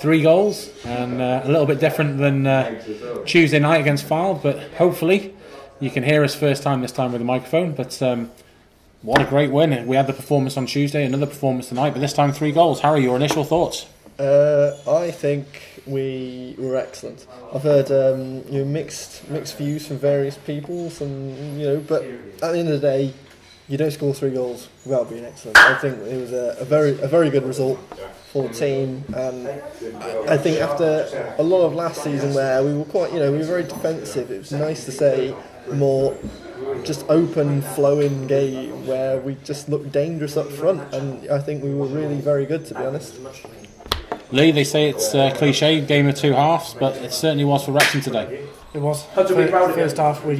3 goals, and a little bit different than Tuesday night against Fylde, but hopefully you can hear us first time this time with a microphone. But what a great win. We had the performance on Tuesday, another performance tonight, but this time 3 goals. Harry, your initial thoughts? I think we were excellent. I've heard mixed views from various people, but at the end of the day, you don't score 3 goals without being excellent. I think it was a very good result for the team, and I think after a lot of last season where we were we were very defensive, it was nice to say more just open flowing game where we just looked dangerous up front, and I think we were really very good, to be honest. Lee, they say it's a cliche, game of 2 halves, but it certainly was for Wrexham today. It was. First half we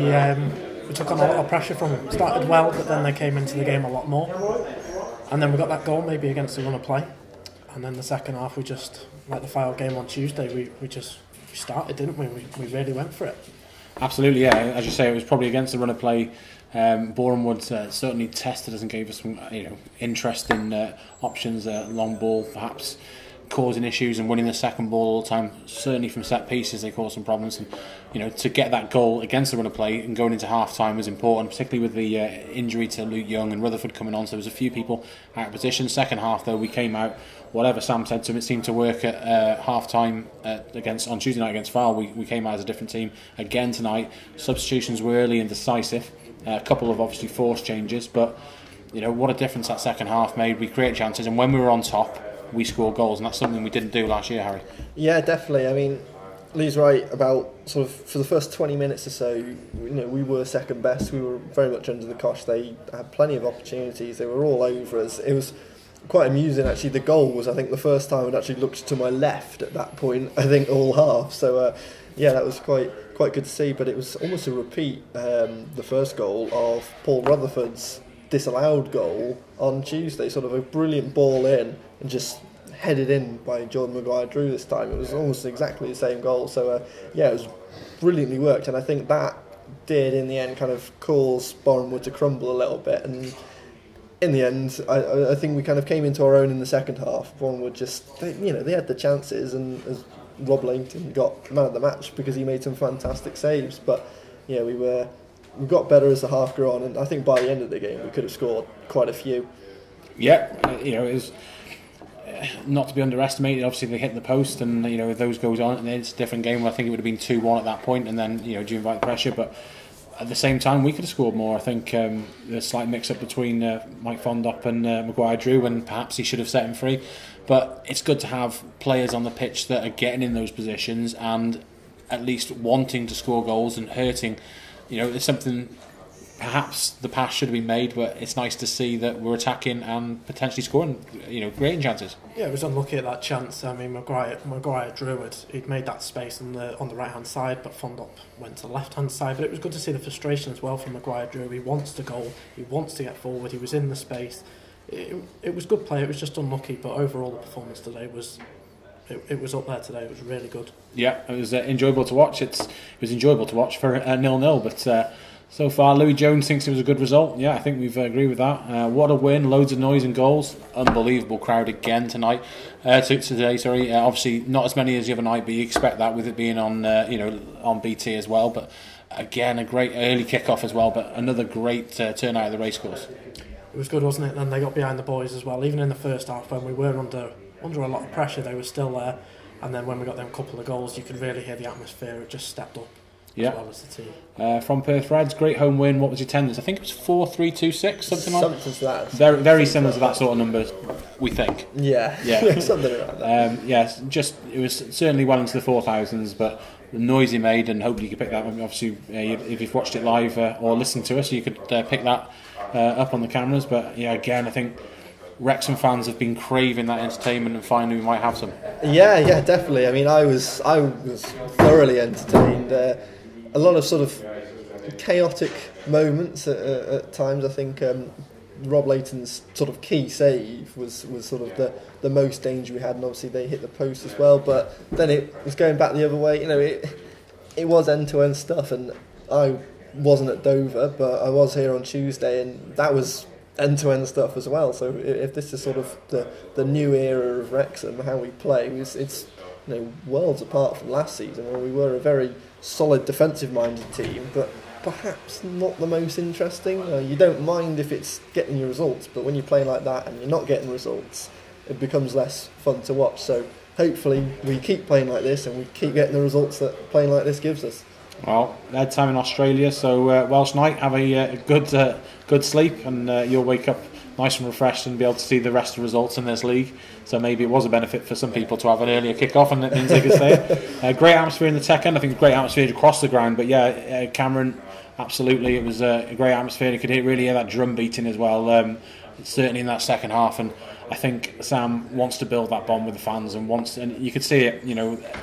took on a lot of pressure from them. Started well, but then they came into the game a lot more. And then we got that goal maybe against the run of play. And then the second half we just, like the Fylde game on Tuesday, we started, didn't we? We really went for it. Absolutely, yeah. As you say, it was probably against the run of play. Boreham would certainly tested us and gave us some interesting options, long ball perhaps causing issues and winning the second ball all the time. Certainly from set pieces they caused some problems, and to get that goal against the run of play and going into half time was important, particularly with the injury to Luke Young and Rutherford coming on, so there was a few people out of position. Second half though, we came out, whatever Sam said to him, it seemed to work at half time on Tuesday night against Fylde. We came out as a different team again tonight. Substitutions were early and decisive, a couple of obviously forced changes, but what a difference that second half made. We created chances, and when we were on top we scored goals, and that's something we didn't do last year, Harry. Yeah, definitely. I mean, Lee's right about sort of for the first 20 minutes or so, we were second best. We were very much under the cosh. They had plenty of opportunities. They were all over us. It was quite amusing, actually. The goal was, I think, the first time I'd actually looked to my left at that point, I think, all half. So, that was quite good to see. But it was almost a repeat, the first goal, of Paul Rutherford's disallowed goal on Tuesday. Sort of a brilliant ball in and just headed in by Jordan Maguire-Drew this time. It was almost exactly the same goal. So, it was brilliantly worked. And I think that did, in the end, kind of cause Boreham to crumble a little bit. And in the end, I think we kind of came into our own in the second half. Boreham they had the chances, and as Rob Langton got man of the match because he made some fantastic saves. But, we got better as the half grew on, and I think by the end of the game we could have scored quite a few. Yeah, it was not to be underestimated. Obviously they hit the post, and if those goes on, and it's a different game. I think it would have been 2-1 at that point, and then do you invite the pressure? But at the same time, we could have scored more. I think there's a slight mix-up between Mike Fondop and Maguire-Drew, and perhaps he should have set him free. But it's good to have players on the pitch that are getting in those positions and at least wanting to score goals and hurting. It's something perhaps the pass should have been made, but it's nice to see that we're attacking and potentially scoring, creating chances. Yeah, it was unlucky at that chance. I mean, Maguire-Drew he'd made that space on the right hand side, but Fondop went to the left hand side. But it was good to see the frustration as well from Maguire-Drew. He wants to goal, he wants to get forward, he was in the space. It was good play. It was just unlucky, but overall the performance today was. It was up there today. It was really good. Yeah, it was enjoyable to watch. It was enjoyable to watch for 0-0, but so far Louis Jones thinks it was a good result. Yeah, I think we've agreed with that. What a win! Loads of noise and goals. Unbelievable crowd again tonight. Today, sorry. Obviously not as many as the other night, but you expect that with it being on on BT as well. But again, a great early kick-off as well. But another great turnout of the racecourse. It was good, wasn't it? And they got behind the boys as well. Even in the first half, when we were under a lot of pressure, they were still there, and then when we got them couple of goals, you could really hear the atmosphere. It just stepped up as well as the team. From Perth Reds, great home win. What was your attendance? I think it was 4,326, something like that. Something to that. Very similar to that sort of numbers, we think. Yeah. Something like that. Yes, it was certainly well into the 4,000s, but the noise he made, and hopefully you could pick that up. Obviously, if you've watched it live or listened to us, you could pick that up on the cameras. But again, I think Wrexham fans have been craving that entertainment, and finally we might have some. Yeah, definitely. I mean, I was thoroughly entertained. A lot of sort of chaotic moments at times. I think Rob Layton's sort of key save was sort of the most danger we had, and obviously they hit the post as well. But then it was going back the other way. It was end-to-end stuff, and I wasn't at Dover, but I was here on Tuesday, and that was end-to-end stuff as well. So if this is sort of the new era of Wrexham, how we play, it's worlds apart from last season, where we were a very solid defensive-minded team, but perhaps not the most interesting. You don't mind if it's getting your results, but when you play like that and you're not getting results, it becomes less fun to watch. So hopefully we keep playing like this and we keep getting the results that playing like this gives us. Well, third time in Australia, so Welsh night, have a good sleep, and you'll wake up nice and refreshed and be able to see the rest of the results in this league. So maybe it was a benefit for some people to have an earlier kick-off, and it means they could stay. Great atmosphere in the tech end. I think great atmosphere across the ground. But yeah, Cameron, absolutely, it was a great atmosphere. You could really hear that drum beating as well. Certainly in that second half, and I think Sam wants to build that bond with the fans, and you could see it.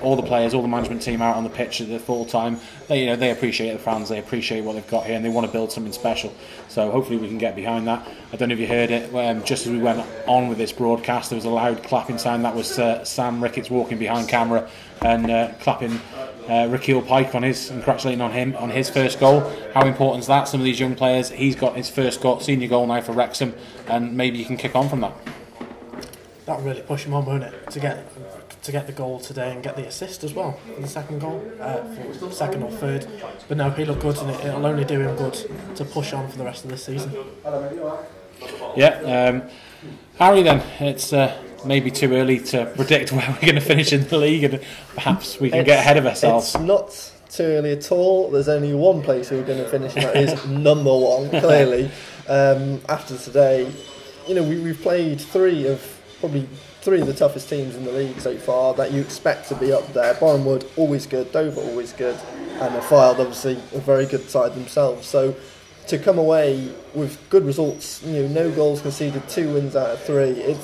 All the players, all the management team out on the pitch at the full time. They appreciate the fans, they appreciate what they've got here, and they want to build something special. So hopefully we can get behind that. I don't know if you heard it. Just as we went on with this broadcast, there was a loud clapping sound. That was Sam Ricketts walking behind camera and clapping Rakeel Pike congratulating on him on his first goal. How important is that? Some of these young players, he's got his first senior goal now for Wrexham, and maybe you can kick on from that. That'll really push him on, won't it? To get the goal today and get the assist as well for the second goal, for second or third. But no, he looked good, and it'll only do him good to push on for the rest of this season. Yeah, Harry. Then it's maybe too early to predict where we're going to finish in the league, and perhaps we can get ahead of ourselves. It's not too early at all. There's only one place we're going to finish, and that is number one. Clearly, after today, we've played three of the toughest teams in the league so far that you expect to be up there. Boreham Wood, always good. Dover, always good. And Fylde, obviously, a very good side themselves. So to come away with good results, no goals conceded, 2 wins out of 3,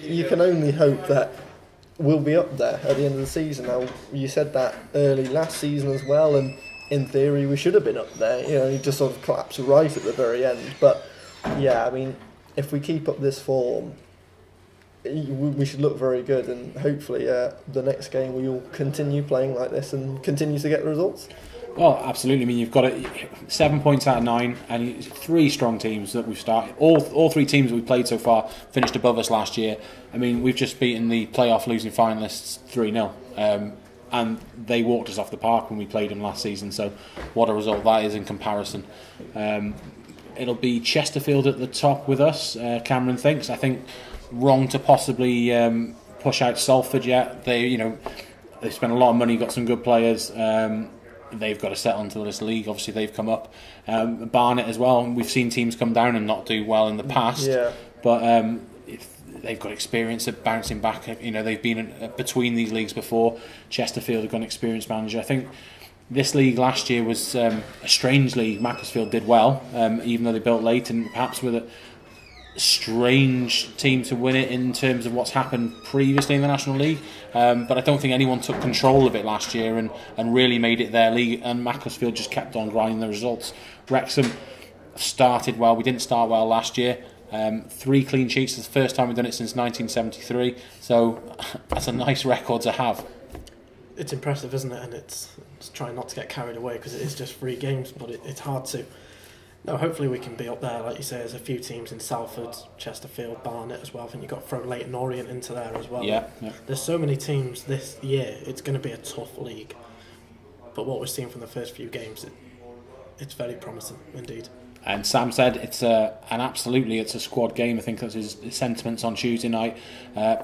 you can only hope that we'll be up there at the end of the season. Now, you said that early last season as well, and in theory we should have been up there. You just sort of collapsed right at the very end. But yeah, I mean, if we keep up this form, we should look very good, and hopefully the next game we will continue playing like this and continue to get the results. Well, absolutely. I mean, you've got 7 points out of 9, and 3 strong teams that we've started. All 3 teams that we've played so far finished above us last year. I mean, we've just beaten the playoff losing finalists 3-0, and they walked us off the park when we played them last season. So, what a result that is in comparison. It'll be Chesterfield at the top with us. Cameron thinks. I think wrong to possibly push out Salford yet. They spent a lot of money, got some good players. They've got to settle into this league. Obviously, they've come up. Barnet as well. We've seen teams come down and not do well in the past. Yeah. But they've got experience of bouncing back. They've been between these leagues before. Chesterfield have got an experienced manager. I think this league last year was strangely, Macclesfield did well, even though they built late, and perhaps with a strange team to win it in terms of what's happened previously in the National League, but I don't think anyone took control of it last year and really made it their league, and Macclesfield just kept on grinding the results. Wrexham started well. We didn't start well last year. 3 clean sheets. It's the first time we've done it since 1973, so that's a nice record to have. It's impressive, isn't it? And it's trying not to get carried away, because it is just 3 games, but it's hard to. No, hopefully we can be up there. Like you say, there's a few teams in Salford, Chesterfield, Barnet as well. I think you've got to throw Leyton Orient into there as well. Yeah. There's so many teams this year. It's going to be a tough league. But what we're seeing from the first few games, it's very promising indeed. And Sam said it's a squad game. I think that's his sentiments on Tuesday night.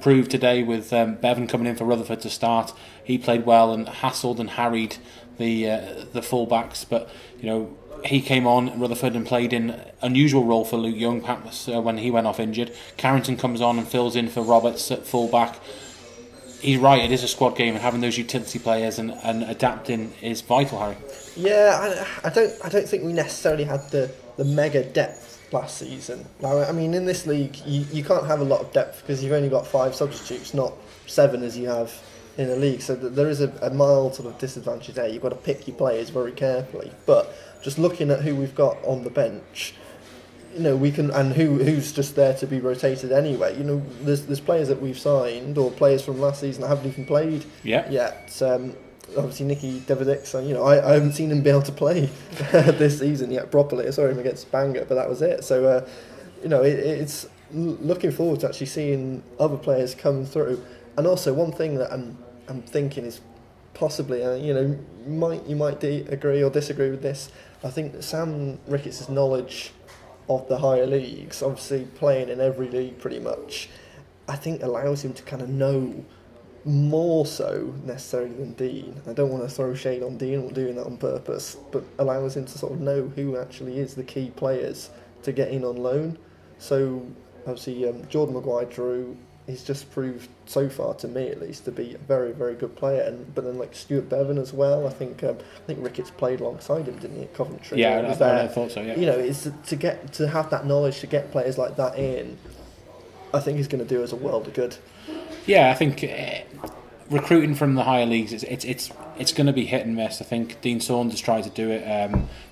Proved today with Bevan coming in for Rutherford to start. He played well and hassled and harried the full-backs, but he came on at Rutherford and played in unusual role for Luke Young, perhaps when he went off injured. Carrington comes on and fills in for Roberts at full-back. He's right, it is a squad game, and having those utility players and adapting is vital, Harry. Yeah, I don't think we necessarily had the mega depth last season. Now, I mean, in this league, you can't have a lot of depth because you've only got 5 substitutes, not 7 as you have in the league. So there is a mild sort of disadvantage there. You've got to pick your players very carefully. But just looking at who we've got on the bench, we can, and who's just there to be rotated anyway. There's players that we've signed, or players from last season that haven't even played yet. Obviously Nicky Devidic, I haven't seen him be able to play this season yet properly. I saw him against Bangor, but that was it. So it's looking forward to actually seeing other players come through. And also one thing that am thinking is possibly, you might agree or disagree with this. I think that Sam Ricketts' knowledge of the higher leagues, obviously playing in every league pretty much, I think allows him to kind of know more so necessarily than Dean. I don't want to throw shade on Dean or doing that on purpose, but allows him to sort of know who actually is the key players to get in on loan. So obviously Jordan Maguire-Drew, he's just proved so far, to me at least, to be a very, very good player. But then like Stuart Bevan as well. I think Ricketts played alongside him, didn't he, at Coventry? Yeah, I thought so. Yeah. It's to have that knowledge, to get players like that in, I think is going to do us a world of good. Yeah, I think recruiting from the higher leagues, it's going to be hit and miss. I think Dean Saunders tried to do it,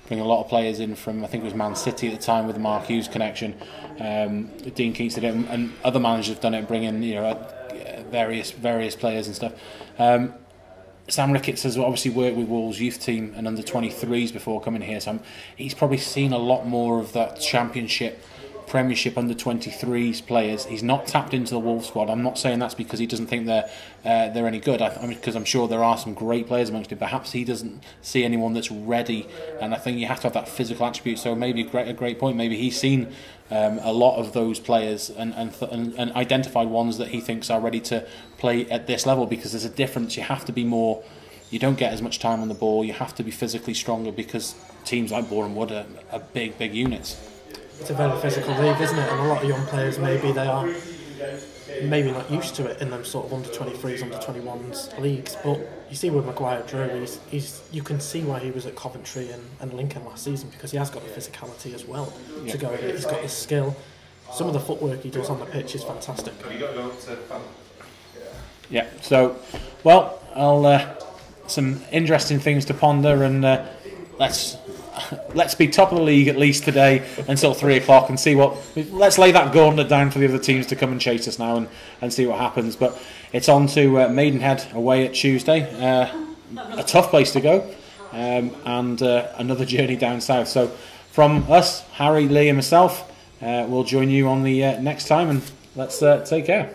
bring a lot of players in from, I think it was Man City at the time with the Mark Hughes connection. Dean Keats did it, and other managers have done it, bringing various players and stuff. Sam Ricketts has obviously worked with Wolves youth team and under 23s before coming here, so he's probably seen a lot more of that Championship, Premiership under 23s players. He's not tapped into the Wolves squad. I'm not saying that's because he doesn't think they're any good. Because I'm sure there are some great players amongst it. Perhaps he doesn't see anyone that's ready, and I think you have to have that physical attribute. So maybe a great point. Maybe he's seen a lot of those players and identified ones that he thinks are ready to play at this level. Because there's a difference. You have to be more. You don't get as much time on the ball. You have to be physically stronger because teams like Boreham Wood are big units. It's a very physical league, isn't it? And a lot of young players, maybe they are maybe not used to it in them sort of under 23s, under 21s leagues. But you see with Maguire-Drew, you can see why he was at Coventry and Lincoln last season, because he has got the physicality as well to go with it. He's got the skill. Some of the footwork he does on the pitch is fantastic. Yeah. So, well, some interesting things to ponder, and let's be top of the league at least today until 3 o'clock and see what. Let's lay that gauntlet down for the other teams to come and chase us now and see what happens. But it's on to Maidenhead away at Tuesday. A tough place to go, and another journey down south. So from us, Harry, Lee, and myself, we'll join you on the next time, and let's take care.